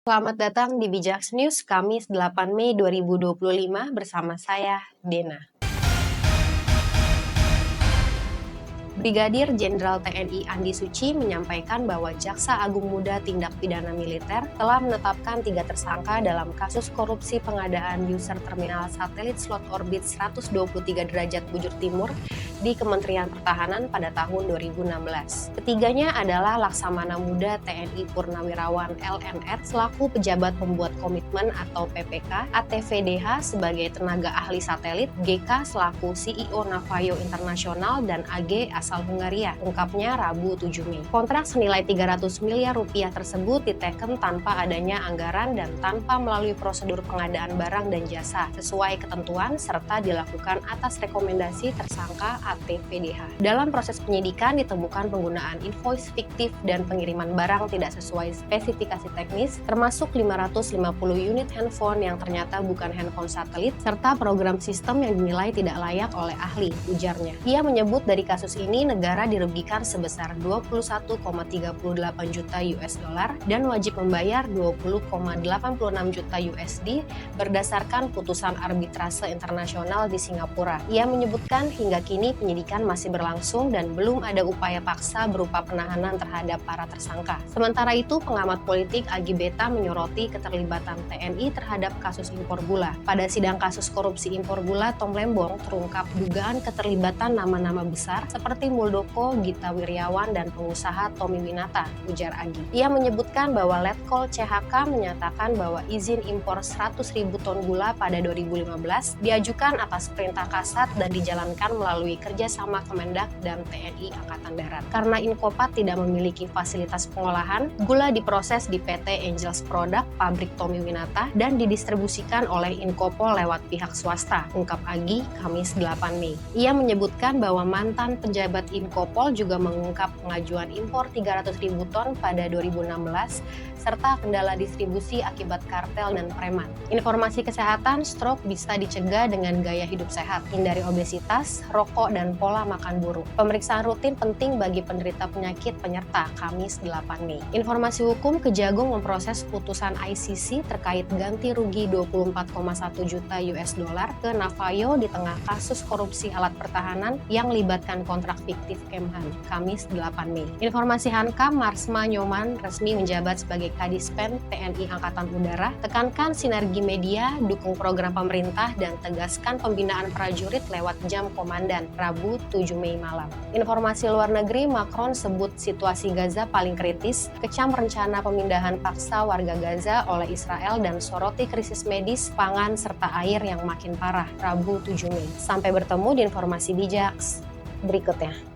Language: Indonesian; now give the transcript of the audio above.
Selamat datang di Bijaks News Kamis 8 Mei 2025 bersama saya, Dena. Brigadir Jenderal TNI Andi Suci menyampaikan bahwa Jaksa Agung Muda Tindak Pidana Militer telah menetapkan 3 tersangka dalam kasus korupsi pengadaan user terminal satelit slot orbit 123 derajat bujur timur di Kementerian Pertahanan pada tahun 2016. Ketiganya adalah Laksamana Muda TNI Purnawirawan LNR selaku pejabat pembuat komitmen atau PPK, ATVDH sebagai tenaga ahli satelit, GK selaku CEO Navayo Internasional, dan AG asal Hungaria, ungkapnya Rabu 7 Mei. Kontrak senilai 300 miliar rupiah tersebut diteken tanpa adanya anggaran dan tanpa melalui prosedur pengadaan barang dan jasa sesuai ketentuan serta dilakukan atas rekomendasi tersangka ATVDH. Dalam proses penyidikan ditemukan penggunaan invoice fiktif dan pengiriman barang tidak sesuai spesifikasi teknis, termasuk 550 unit handphone yang ternyata bukan handphone satelit, serta program sistem yang dinilai tidak layak oleh ahli, ujarnya. Ia menyebut dari kasus ini negara dirugikan sebesar 21,38 juta US dollar dan wajib membayar 20,86 juta USD berdasarkan putusan arbitrase internasional di Singapura. Ia menyebutkan hingga kini penyidikan masih berlangsung dan belum ada upaya paksa berupa penahanan terhadap para tersangka. Sementara itu, pengamat politik Agi Beta menyoroti keterlibatan TNI terhadap kasus impor gula. Pada sidang kasus korupsi impor gula Tom Lembong terungkap dugaan keterlibatan nama-nama besar seperti Muldoko, Gita Wirjawan, dan pengusaha Tommy Winata, ujar Agi. Ia menyebutkan bahwa Letkol CHK menyatakan bahwa izin impor 100.000 ton gula pada 2015 diajukan atas perintah Kasat dan dijalankan melalui kerjasama Kemendak dan TNI Angkatan Darat. Karena Inkopat tidak memiliki fasilitas pengolahan, gula diproses di PT Angels Product, pabrik Tommy Winata, dan didistribusikan oleh Inkopol lewat pihak swasta, ungkap Agi Kamis 8 Mei. Ia menyebutkan bahwa mantan pejabat Inkopol juga mengungkap pengajuan impor 300.000 ton pada 2016, serta kendala distribusi akibat kartel dan preman. Informasi kesehatan, stroke bisa dicegah dengan gaya hidup sehat, hindari obesitas, rokok, dan pola makan buruk. Pemeriksaan rutin penting bagi penderita penyakit penyerta, Kamis 8 Mei. Informasi hukum, Kejagung memproses putusan ICC terkait ganti rugi 24,1 juta US dollar ke Navayo di tengah kasus korupsi alat pertahanan yang libatkan kontrak fiktif Kemhan, Kamis 8 Mei. Informasi Hankam, Marsma Nyoman resmi menjabat sebagai Kadispen TNI Angkatan Udara, tekankan sinergi media, dukung program pemerintah, dan tegaskan pembinaan prajurit lewat jam komandan, Rabu 7 Mei malam. Informasi luar negeri, Macron sebut situasi Gaza paling kritis, kecam rencana pemindahan paksa warga Gaza oleh Israel, dan soroti krisis medis, pangan, serta air yang makin parah, Rabu 7 Mei. Sampai bertemu di informasi bijaks berikutnya.